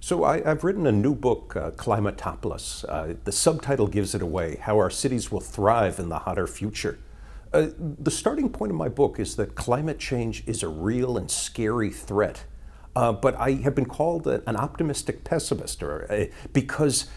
So I've written a new book, Climatopolis. The subtitle gives it away, How Our Cities Will Thrive in the Hotter Future. The starting point of my book is that climate change is a real and scary threat. But I have been called an optimistic pessimist because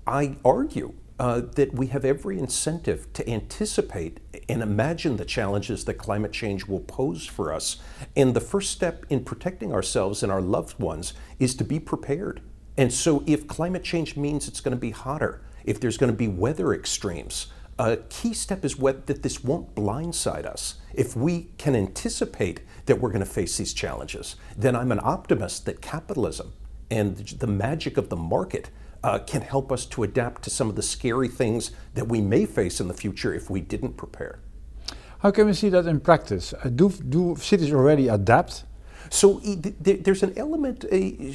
I argue that we have every incentive to anticipate and imagine the challenges that climate change will pose for us. And the first step in protecting ourselves and our loved ones is to be prepared. And so if climate change means it's going to be hotter, if there's going to be weather extremes, a key step is that this won't blindside us. If we can anticipate that we're going to face these challenges, then I'm an optimist that capitalism and the magic of the market can help us to adapt to some of the scary things that we may face in the future if we didn't prepare. How can we see that in practice? Do cities already adapt? So there's an element,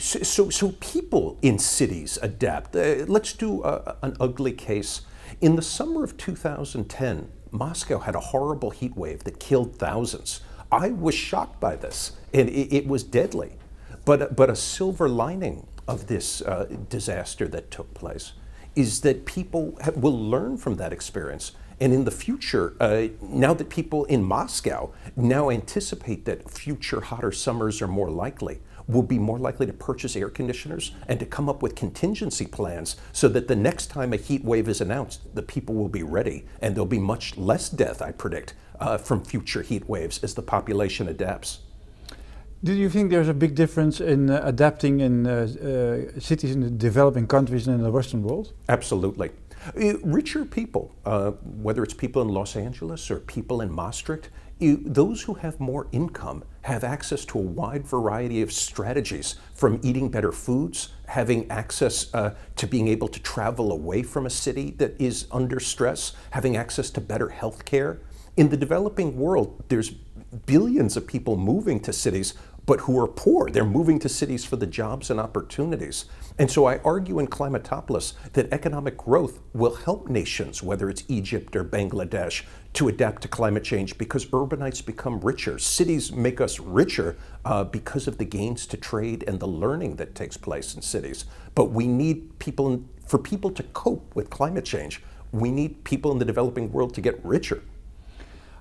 so people in cities adapt. Let's do an ugly case. In the summer of 2010, Moscow had a horrible heat wave that killed thousands. I was shocked by this, and it was deadly. But a silver lining of this disaster that took place is that people will learn from that experience. And in the future, now that people in Moscow now anticipate that future hotter summers are more likely, will be more likely to purchase air conditioners and to come up with contingency plans so that the next time a heat wave is announced, the people will be ready, and there'll be much less death, I predict, from future heat waves as the population adapts. Do you think there's a big difference in adapting in cities in the developing countries and in the Western world? Absolutely. Richer people, whether it's people in Los Angeles or people in Maastricht, those who have more income have access to a wide variety of strategies, from eating better foods, having access to being able to travel away from a city that is under stress, having access to better health care. In the developing world, there's billions of people moving to cities, but who are poor. They're moving to cities for the jobs and opportunities. And so I argue in Climatopolis that economic growth will help nations, whether it's Egypt or Bangladesh, to adapt to climate change because urbanites become richer. Cities make us richer because of the gains to trade and the learning that takes place in cities. But we need people, for people to cope with climate change, we need people in the developing world to get richer.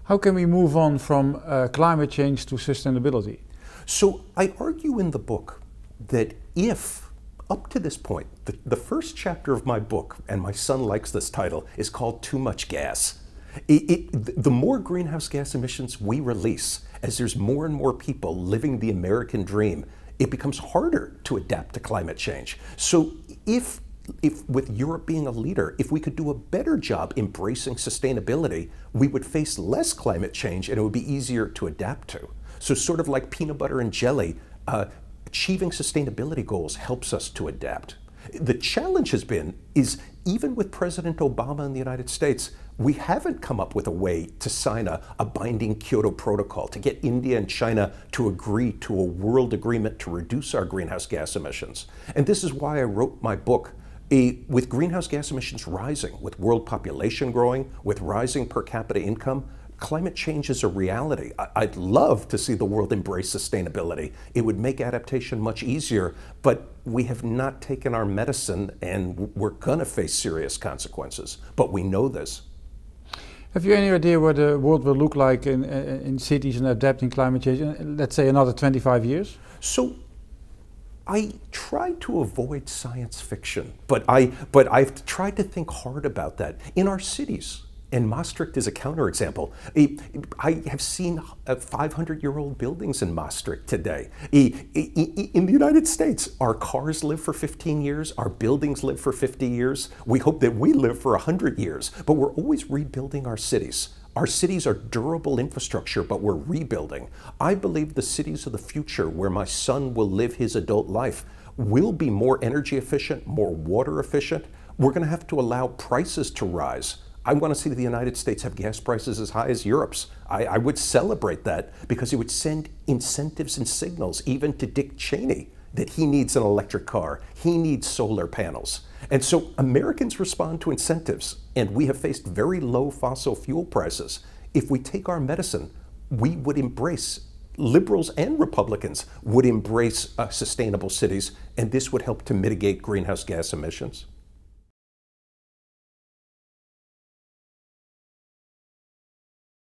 How can we move on from climate change to sustainability? So I argue in the book that if, up to this point, the first chapter of my book, and my son likes this title, is called Too Much Gas. The more greenhouse gas emissions we release, as there's more and more people living the American dream, it becomes harder to adapt to climate change. So if with Europe being a leader, if we could do a better job embracing sustainability, we would face less climate change and it would be easier to adapt to. So sort of like peanut butter and jelly, achieving sustainability goals helps us to adapt. The challenge has been, even with President Obama in the United States, we haven't come up with a way to sign a binding Kyoto Protocol, to get India and China to agree to a world agreement to reduce our greenhouse gas emissions. And this is why I wrote my book. With greenhouse gas emissions rising, with world population growing, with rising per capita income, climate change is a reality. I'd love to see the world embrace sustainability. It would make adaptation much easier, but we have not taken our medicine and we're going to face serious consequences. But we know this. Have you any idea what the world will look like in cities and adapting climate change in, let's say, another 25 years? So I try to avoid science fiction, but I've tried to think hard about that. In our cities, and Maastricht is a counterexample. I have seen 500-year-old buildings in Maastricht today. In the United States, our cars live for 15 years, our buildings live for 50 years. We hope that we live for 100 years, but we're always rebuilding our cities. Our cities are durable infrastructure, but we're rebuilding. I believe the cities of the future, where my son will live his adult life, will be more energy efficient, more water efficient. We're going to have to allow prices to rise. I want to see the United States have gas prices as high as Europe's. I would celebrate that because it would send incentives and signals even to Dick Cheney that he needs an electric car, he needs solar panels. And so Americans respond to incentives, and we have faced very low fossil fuel prices. If we take our medicine, we would embrace liberals and Republicans would embrace sustainable cities, and this would help to mitigate greenhouse gas emissions.